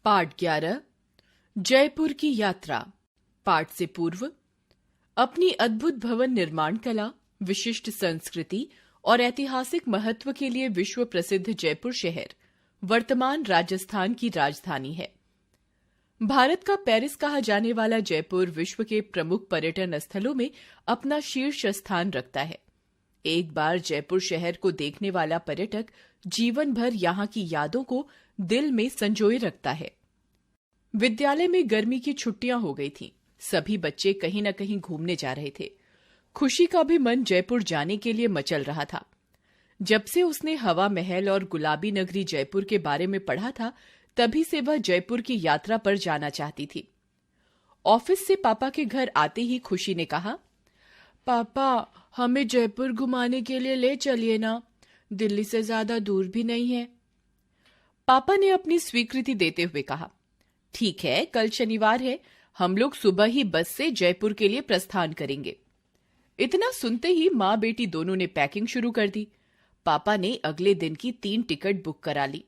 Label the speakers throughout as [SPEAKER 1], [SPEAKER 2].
[SPEAKER 1] पाठ 11 जयपुर की यात्रा। पाठ से पूर्व अपनी अद्भुत भवन निर्माण कला, विशिष्ट संस्कृति और ऐतिहासिक महत्व के लिए विश्व प्रसिद्ध जयपुर शहर वर्तमान राजस्थान की राजधानी है। भारत का पेरिस कहा जाने वाला जयपुर विश्व के प्रमुख पर्यटन स्थलों में अपना शीर्ष स्थान रखता है। एक बार जयपुर शहर को देखने वाला पर्यटक जीवन भर यहाँ की यादों को दिल में संजोए रखता है। विद्यालय में गर्मी की छुट्टियां हो गई थीं। सभी बच्चे कहीं न कहीं घूमने जा रहे थे। खुशी का भी मन जयपुर जाने के लिए मचल रहा था। जब से उसने हवा महल और गुलाबी नगरी जयपुर के बारे में पढ़ा था, तभी से वह जयपुर की यात्रा पर जाना चाहती थी। ऑफिस से पापा के घर आते ही खुशी ने कहा, पापा, हमें जयपुर घुमाने के लिए ले चलिए ना, दिल्ली से ज्यादा दूर भी नहीं है। पापा ने अपनी स्वीकृति देते हुए कहा, ठीक है, कल शनिवार है, हम लोग सुबह ही बस से जयपुर के लिए प्रस्थान करेंगे। इतना सुनते ही माँ बेटी दोनों ने पैकिंग शुरू कर दी। पापा ने अगले दिन की 3 टिकट बुक करा ली।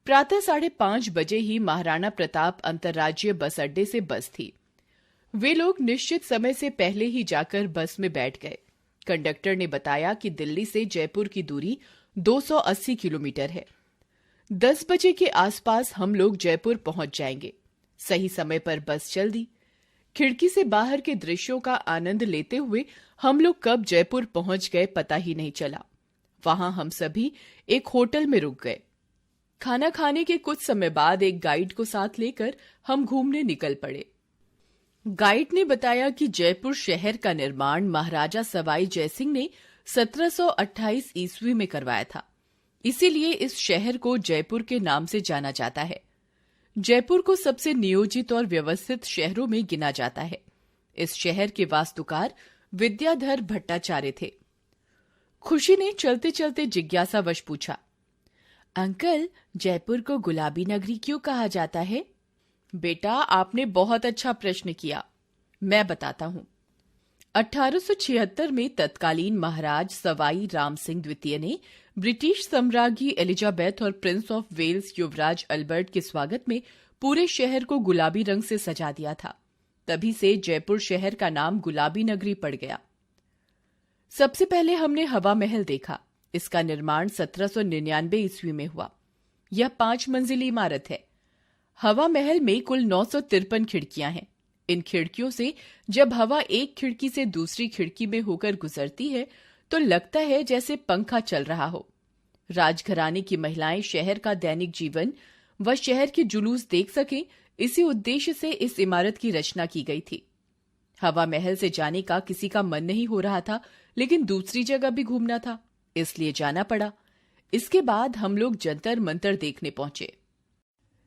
[SPEAKER 1] प्रातः 5:30 बजे ही महाराणा प्रताप अंतर्राज्यीय बस अड्डे से बस थी। वे लोग निश्चित समय से पहले ही जाकर बस में बैठ गए। कंडक्टर ने बताया कि दिल्ली से जयपुर की दूरी 280 किलोमीटर है। 10 बजे के आसपास हम लोग जयपुर पहुंच जाएंगे। सही समय पर बस चल दी। खिड़की से बाहर के दृश्यों का आनंद लेते हुए हम लोग कब जयपुर पहुंच गए पता ही नहीं चला। वहां हम सभी एक होटल में रुक गए। खाना खाने के कुछ समय बाद एक गाइड को साथ लेकर हम घूमने निकल पड़े। गाइड ने बताया कि जयपुर शहर का निर्माण महाराजा सवाई जयसिंह ने 1728 ईस्वी में करवाया था। इसीलिए इस शहर को जयपुर के नाम से जाना जाता है। जयपुर को सबसे नियोजित और व्यवस्थित शहरों में गिना जाता है। इस शहर के वास्तुकार विद्याधर भट्टाचार्य थे। खुशी ने चलते चलते जिज्ञासावश पूछा, अंकल, जयपुर को गुलाबी नगरी क्यों कहा जाता है? बेटा, आपने बहुत अच्छा प्रश्न किया। मैं बताता हूं। 1876 में तत्कालीन महाराज सवाई राम सिंह द्वितीय ने ब्रिटिश सम्राज्ञी एलिजाबेथ और प्रिंस ऑफ वेल्स युवराज अल्बर्ट के स्वागत में पूरे शहर को गुलाबी रंग से सजा दिया था। तभी से जयपुर शहर का नाम गुलाबी नगरी पड़ गया। सबसे पहले हमने हवा महल देखा। इसका निर्माण 1799 ईस्वी में हुआ। यह 5 मंजिली इमारत है। हवा महल में कुल 953 खिड़कियां हैं। इन खिड़कियों से जब हवा एक खिड़की से दूसरी खिड़की में होकर गुजरती है तो लगता है जैसे पंखा चल रहा हो। राजघराने की महिलाएं शहर का दैनिक जीवन व शहर के जुलूस देख सकें, इसी उद्देश्य से इस इमारत की रचना की गई थी। हवा महल से जाने का किसी का मन नहीं हो रहा था, लेकिन दूसरी जगह भी घूमना था, इसलिए जाना पड़ा। इसके बाद हम लोग जंतर मंतर देखने पहुंचे।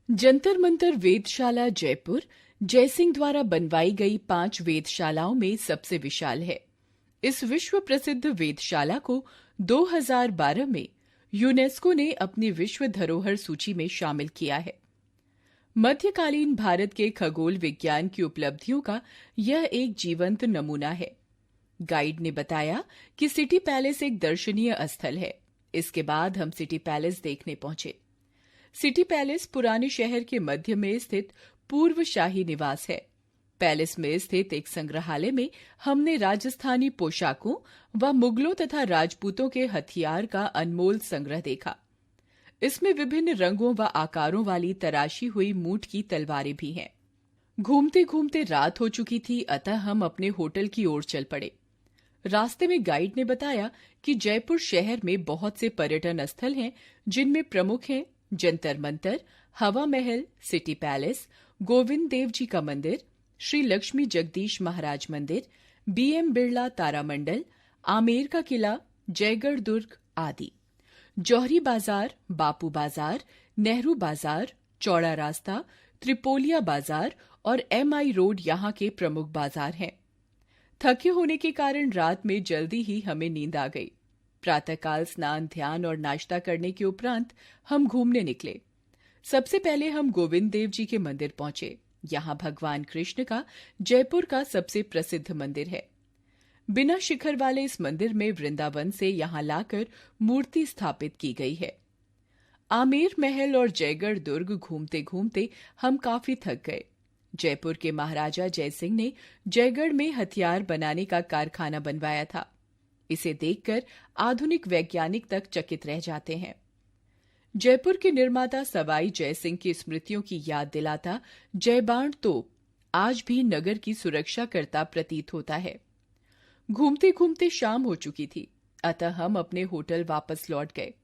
[SPEAKER 1] जंतर मंतर वेधशाला जयपुर जयसिंह द्वारा बनवाई गई 5 वेधशालाओं में सबसे विशाल है। इस विश्व प्रसिद्ध वेधशाला को 2012 में यूनेस्को ने अपनी विश्व धरोहर सूची में शामिल किया है। मध्यकालीन भारत के खगोल विज्ञान की उपलब्धियों का यह एक जीवंत नमूना है। गाइड ने बताया कि सिटी पैलेस एक दर्शनीय स्थल है। इसके बाद हम सिटी पैलेस देखने पहुंचे। सिटी पैलेस पुराने शहर के मध्य में स्थित पूर्व शाही निवास है। पैलेस में स्थित एक संग्रहालय में हमने राजस्थानी पोशाकों व मुगलों तथा राजपूतों के हथियार का अनमोल संग्रह देखा। इसमें विभिन्न रंगों व आकारों वाली तराशी हुई मूठ की तलवारें भी हैं। घूमते घूमते रात हो चुकी थी, अतः हम अपने होटल की ओर चल पड़े। रास्ते में गाइड ने बताया कि जयपुर शहर में बहुत से पर्यटन स्थल हैं, जिनमें प्रमुख हैं जंतर मंतर, हवा महल, सिटी पैलेस, गोविंद देव जी का मंदिर, श्री लक्ष्मी जगदीश महाराज मंदिर, BM बिरला तारामंडल, आमेर का किला, जयगढ़ दुर्ग आदि। जौहरी बाजार, बापू बाजार, नेहरू बाजार, चौड़ा रास्ता, त्रिपोलिया बाजार और MI रोड यहाँ के प्रमुख बाजार हैं। थके होने के कारण रात में जल्दी ही हमें नींद आ गई। प्रातःकाल स्नान, ध्यान और नाश्ता करने के उपरांत हम घूमने निकले। सबसे पहले हम गोविंद देव जी के मंदिर पहुंचे। यहाँ भगवान कृष्ण का जयपुर का सबसे प्रसिद्ध मंदिर है। बिना शिखर वाले इस मंदिर में वृंदावन से यहाँ लाकर मूर्ति स्थापित की गई है। आमेर महल और जयगढ़ दुर्ग घूमते घूमते हम काफी थक गए। जयपुर के महाराजा जयसिंह ने जयगढ़ में हथियार बनाने का कारखाना बनवाया था। इसे देखकर आधुनिक वैज्ञानिक तक चकित रह जाते हैं। जयपुर के निर्माता सवाई जयसिंह की स्मृतियों की याद दिलाता जयबाण तोप आज भी नगर की सुरक्षा करता प्रतीत होता है। घूमते घूमते शाम हो चुकी थी, अतः हम अपने होटल वापस लौट गए।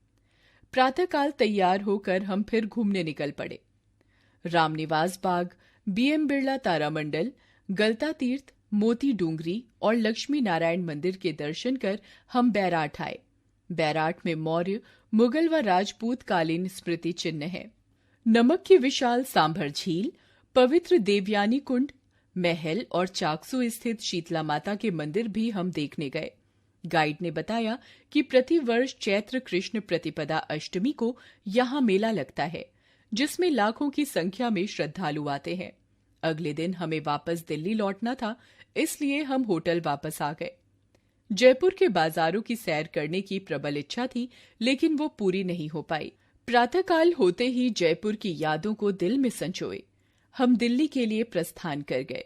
[SPEAKER 1] प्रातःकाल तैयार होकर हम फिर घूमने निकल पड़े। रामनिवास बाग, बीएम बिरला तारामंडल, गलता तीर्थ, मोती डूंगरी और लक्ष्मी नारायण मंदिर के दर्शन कर हम बैराट आए। बैराट में मौर्य, मुगल व राजपूत कालीन स्मृति चिन्ह है। नमक की विशाल सांभर झील, पवित्र देवयानी कुंड, महल और चाकसू स्थित शीतला माता के मंदिर भी हम देखने गए। गाइड ने बताया कि प्रतिवर्ष चैत्र कृष्ण प्रतिपदा अष्टमी को यहाँ मेला लगता है, जिसमें लाखों की संख्या में श्रद्धालु आते हैं। अगले दिन हमें वापस दिल्ली लौटना था, इसलिए हम होटल वापस आ गए। जयपुर के बाजारों की सैर करने की प्रबल इच्छा थी, लेकिन वो पूरी नहीं हो पाई। प्रातःकाल होते ही जयपुर की यादों को दिल में संजोए हम दिल्ली के लिए प्रस्थान कर गए।